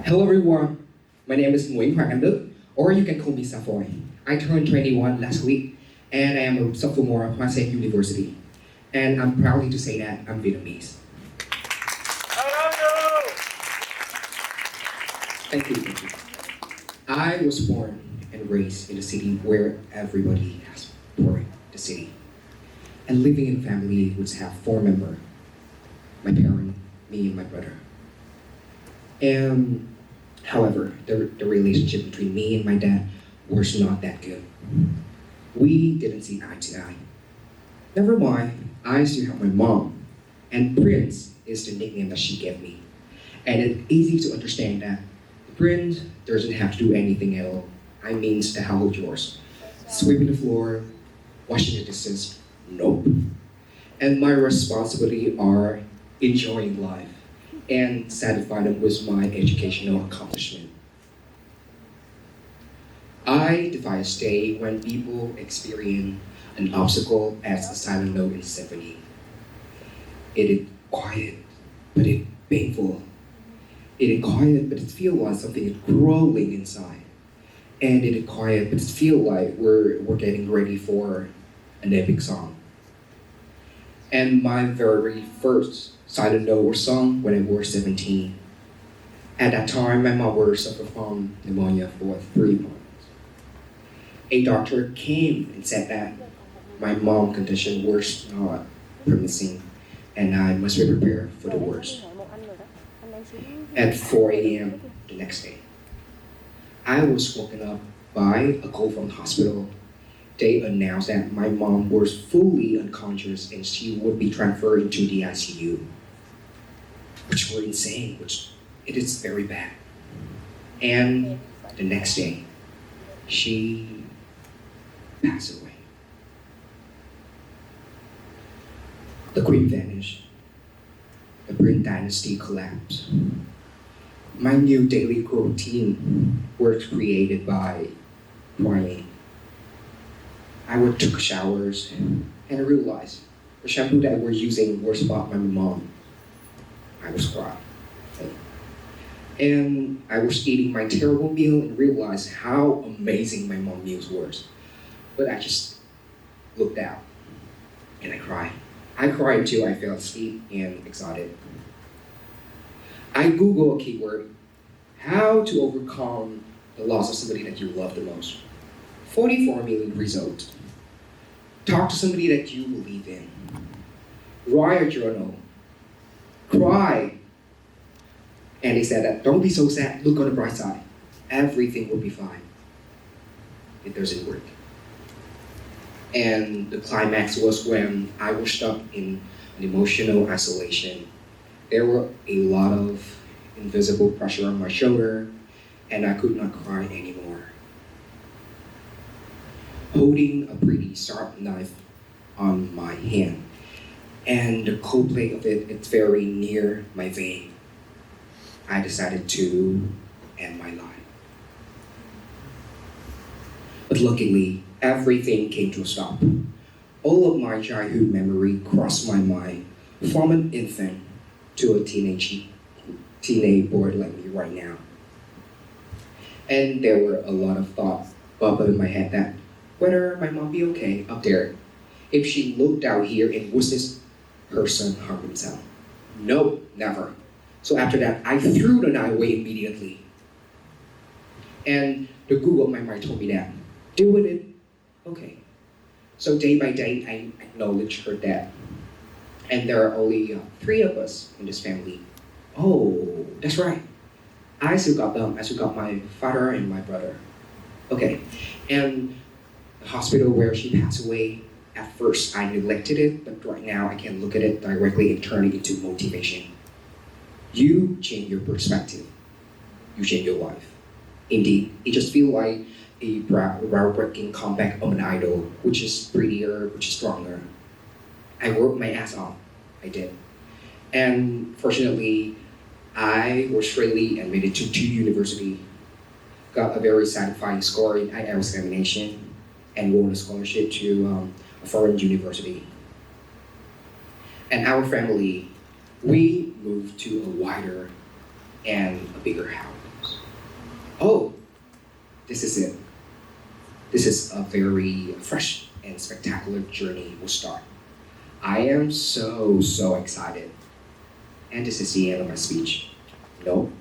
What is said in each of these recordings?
Hello everyone, my name is Nguyen Hoang Anh Duc, or you can call me Savoy. I turned 21 last week, and I am a sophomore at Hoa Sen University. And I'm proud to say that I'm Vietnamese. Thank you, thank you. I was born and raised in a city where everybody has for the city. And living in a family which have four members, my parent, me and my brother. And however, the relationship between me and my dad was not that good. We didn't see eye to eye. Never mind, I still have my mom, and Prince is the nickname that she gave me. And it's easy to understand that Prince doesn't have to do anything at all. I mean the household chores. Sweeping the floor, washing the dishes, nope. And my responsibility are enjoying life and satisfy them with my educational accomplishment. I define a state when people experience an obstacle as a silent note in symphony. It is quiet, but it's painful. It is quiet, but it feels like something is growing inside. And it is quiet, but it feels like we're getting ready for an epic song. And my very first silent note was sung when I was 17. At that time, my mother suffered from pneumonia for 3 months. A doctor came and said that my mom's condition was not promising and I must be prepared for the worst. At 4 a.m. the next day, I was woken up by a call from the hospital. They announced that my mom was fully unconscious and she would be transferred into the ICU, which were insane, which it is very bad. And the next day, she passed away. The queen vanished. The Qing dynasty collapsed. My new daily routine was created by crying. I would take showers and realized the shampoo that I was using was bought by my mom. I was crying. And I was eating my terrible meal and realized how amazing my mom's meals were. But I just looked out and I cried. I cried until I fell asleep and exhausted. I Googled a keyword, how to overcome the loss of somebody that you love the most. 44 million results. Talk to somebody that you believe in. Write a journal. Cry. And they said that don't be so sad, look on the bright side. Everything will be fine. It doesn't work. And the climax was when I was stuck in an emotional isolation. There were a lot of invisible pressure on my shoulder, and I could not cry anymore. Holding a pretty sharp knife on my hand, and the cold blade of it is very near my vein. I decided to end my life. But luckily, everything came to a stop. All of my childhood memory crossed my mind, from an infant to a teenage boy like me right now. And there were a lot of thoughts bubbling in my head that whether my mom be okay up there, if she looked out here and was this person harm himself. No, never. So after that, I threw the knife away immediately. And the Google of my mind told me that, deal with it, okay. So day by day, I acknowledged her death. And there are only 3 of us in this family. Oh, that's right. I still got them. I still got my father and my brother. Okay, and the hospital where she passed away, at first I neglected it, but right now I can look at it directly and turn it into motivation. You change your perspective. You change your life. Indeed, it just feels like a groundbreaking comeback of an idol, which is prettier, which is stronger. I worked my ass off. I did. And fortunately, I was really admitted to 2 universities, got a very satisfying score in IELTS examination, and won a scholarship to a foreign university. And our family, we moved to a wider and a bigger house. this is it. This is a very fresh and spectacular journey will start. I am so excited. And this is the end of my speech. No,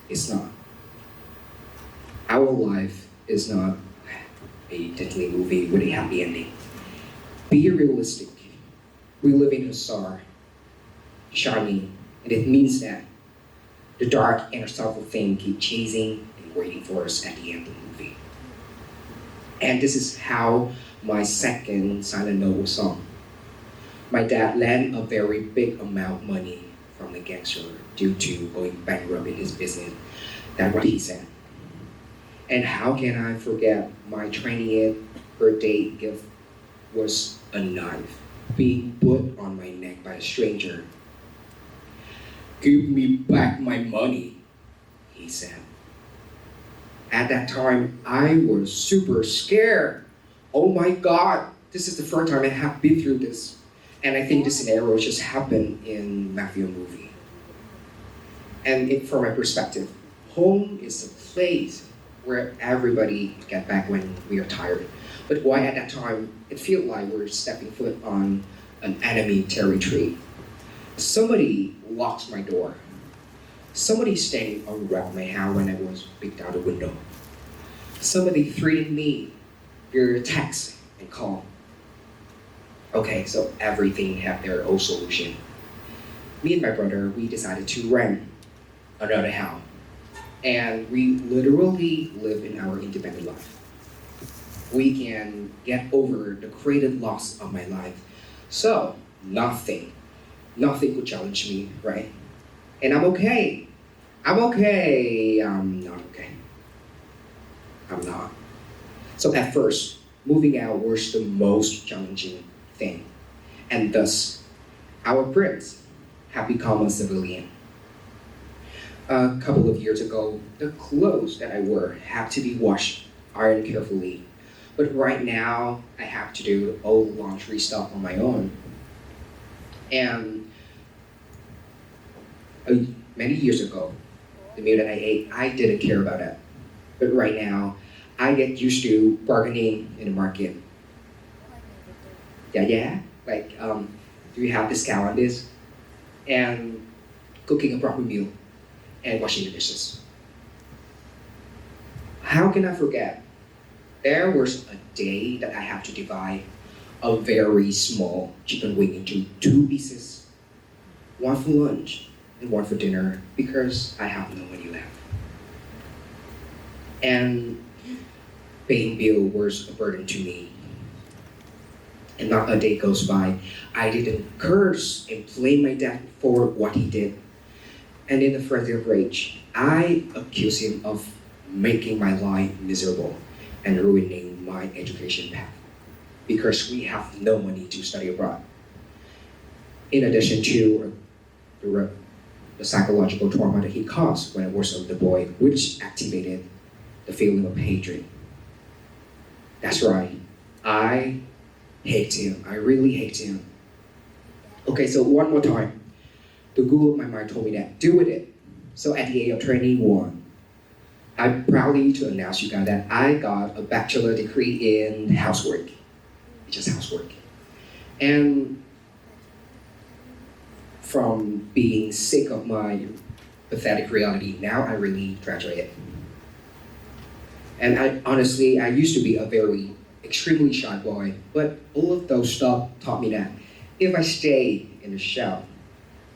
it's not. Our life is not a Disney movie with a happy ending. Be realistic. We live in a star, shining, and it means that the dark and unsolvable thing keep chasing and waiting for us at the end of the movie. And this is how my second silent note was sung. My dad lent a very big amount of money from the gangster due to going bankrupt in his business. That's what he said. And how can I forget my 20th birthday gift was a knife being put on my neck by a stranger. "Give me back my money," he said. At that time, I was super scared. Oh my God, this is the first time I have been through this. And I think this scenario just happened in mafia movie. And from my perspective, home is a place where everybody get back when we are tired. But why at that time, it feels like we're stepping foot on an enemy territory. Somebody locks my door. Somebody standing around my house when I was peeked out the window. Somebody threatened me via text and call. Okay, so everything had their own solution. Me and my brother, we decided to rent another house. And we literally live in our independent life. We can get over the created loss of my life. So nothing could challenge me, right? And I'm okay. I'm not okay. I'm not. So at first, moving out was the most challenging thing. And thus, our prince have become a civilian. A couple of years ago, the clothes that I wore have to be washed, ironed carefully. But right now, I have to do all laundry stuff on my own. And many years ago, the meal that I ate, I didn't care about that. But right now, I get used to bargaining in the market. Yeah, like, do you have discount on this? And cooking a proper meal and washing the dishes. How can I forget? There was a day that I have to divide a very small chicken wing into 2 pieces, one for lunch and one for dinner because I have no money left. And paying bill was a burden to me. And not a day goes by, I didn't curse and blame my dad for what he did. And in a frenzy of rage, I accuse him of making my life miserable and ruining my education path because we have no money to study abroad. In addition to the psychological trauma that he caused when I was a little boy, which activated the feeling of hatred. That's right, I hate him. I really hate him. Okay, so one more time. The guru of my mind told me that, do with it. So at the age of 21, I'm proudly to announce you guys that I got a bachelor degree in housework. Just housework. And from being sick of my pathetic reality, now I really graduated. And I used to be a very extremely shy boy, but all of those stuff taught me that if I stay in the shell,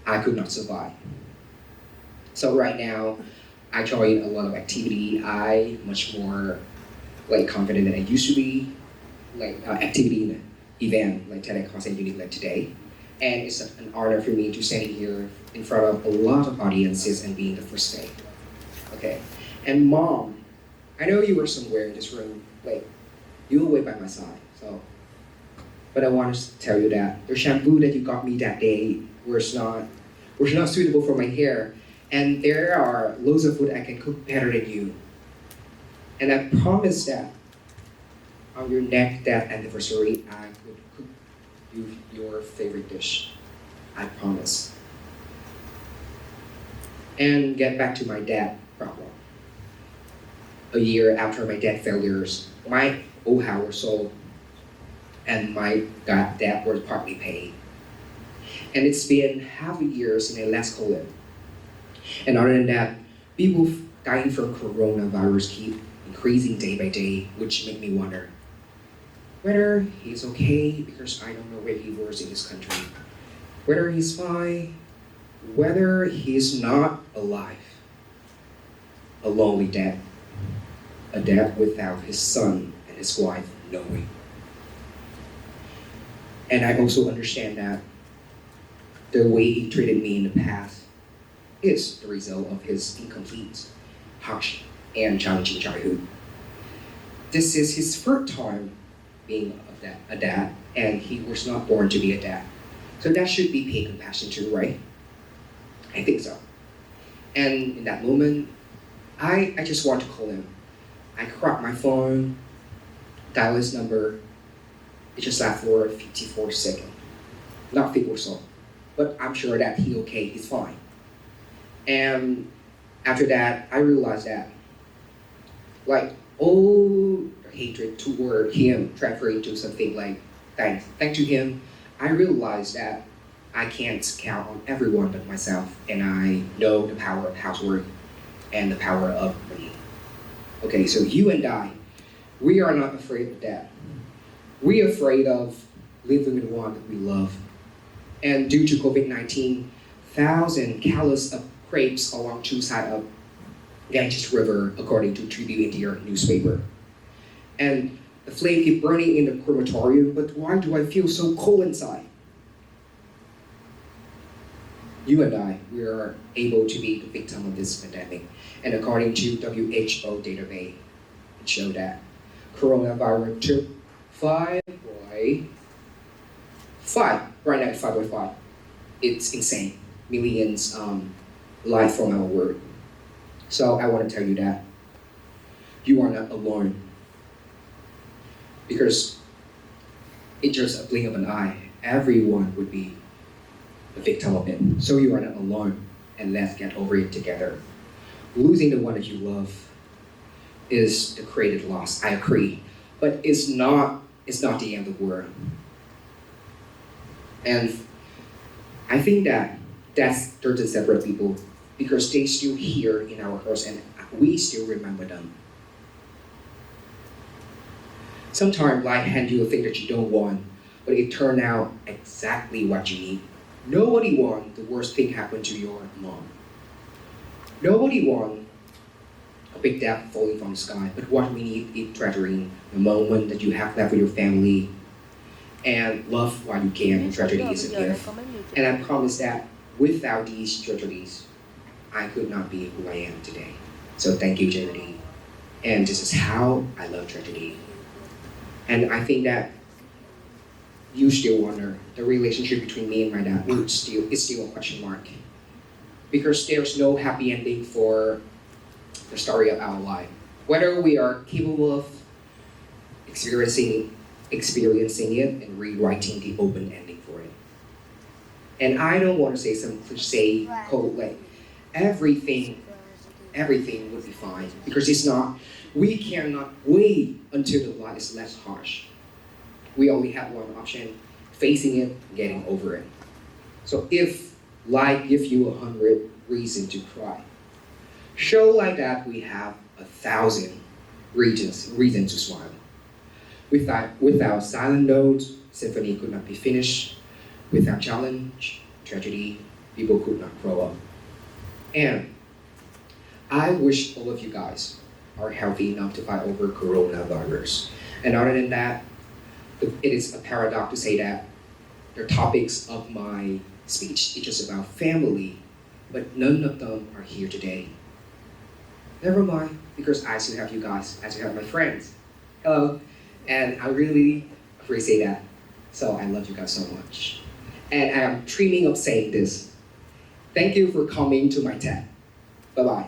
I could not survive. So right now, I join a lot of activity. I much more confident than I used to be. Activity in an event like TEDxHoaSenUni like today. And it's an honor for me to stand here in front of a lot of audiences and being the first day. Okay. And Mom, I know you were somewhere in this room. You were way by my side. But I want to tell you that the shampoo that you got me that day was not suitable for my hair. And there are loads of food I can cook better than you. And I promise that on your next death anniversary, I could cook you your favorite dish. I promise. And get back to my dad problem. a year after my dad failures, my old house was sold and my dad was partly paid. And it's been half a year since I last COVID. And other than that, people dying from coronavirus keep increasing day by day, which make me wonder whether he's okay, because I don't know where he was in this country, whether he's fine, whether he's not alive. A lonely dad, a dad without his son and his wife knowing. And I also understand that the way he treated me in the past is the result of his incomplete, harsh, and challenging childhood. This is his third time being a dad, and he was not born to be a dad. So that should be paid compassion too, right? I think so. And in that moment, I just want to call him. I grabbed my phone, dial his number. It just lasts for 54 seconds. Not 54 seconds, but I'm sure that he's okay, he's fine. And after that, I realized that, like, all the hatred toward him transferring to something like thanks to him, I realized that I can't count on everyone but myself, and I know the power of housework and the power of money. Okay, so you and I, we are not afraid of that. We are afraid of living with one that we love. And due to COVID-19, thousands countless of graves along two sides of Ganges River, according to Tribune India newspaper. And the flame keep burning in the crematorium, but why do I feel so cold inside? You and I, we are able to be the victim of this pandemic. And according to WHO database, it showed that coronavirus took 5.5, right now it's 5.5. It's insane. Millions life from our world. So I want to tell you that you are not alone. Because in just a blink of an eye, everyone would be a victim of it. So you are not alone, and let's get over it together. Losing the one that you love is the created loss, I agree. But it's not the end of the world. And I think that that's 30 separate people, because they still here in our hearts and we still remember them. Sometimes life hands you a thing that you don't want, but it turned out exactly what you need. Nobody wants the worst thing happen to your mom. Nobody wants a big death falling from the sky, but what we need is treasuring the moment that you have left with your family, and love while you can. Tragedy is a gift. And I promise that without these tragedies, I could not be who I am today. So thank you, Charity. And this is how I love tragedy. And I think that you still wonder the relationship between me and my dad is still a question mark. Because there's no happy ending for the story of our life. Whether we are capable of experiencing it and rewriting the open ending for it. And I don't want to say some cliche code like everything would be fine, because it's not. We cannot wait until the life is less harsh. We only have one option: facing it, getting over it. So if life gives you 100 reasons to cry, show like that we have 1,000 reasons to smile. Without silent notes, symphony could not be finished. Without challenge, tragedy, people could not grow up. And I wish all of you guys are healthy enough to fight over coronavirus. And other than that, it is a paradox to say that the topics of my speech is just about family, but none of them are here today. Never mind, because I still have you guys, I still have my friends. Hello, and I really appreciate that. So I love you guys so much. And I am dreaming of saying this. Thank you for coming to my TED. Bye-bye.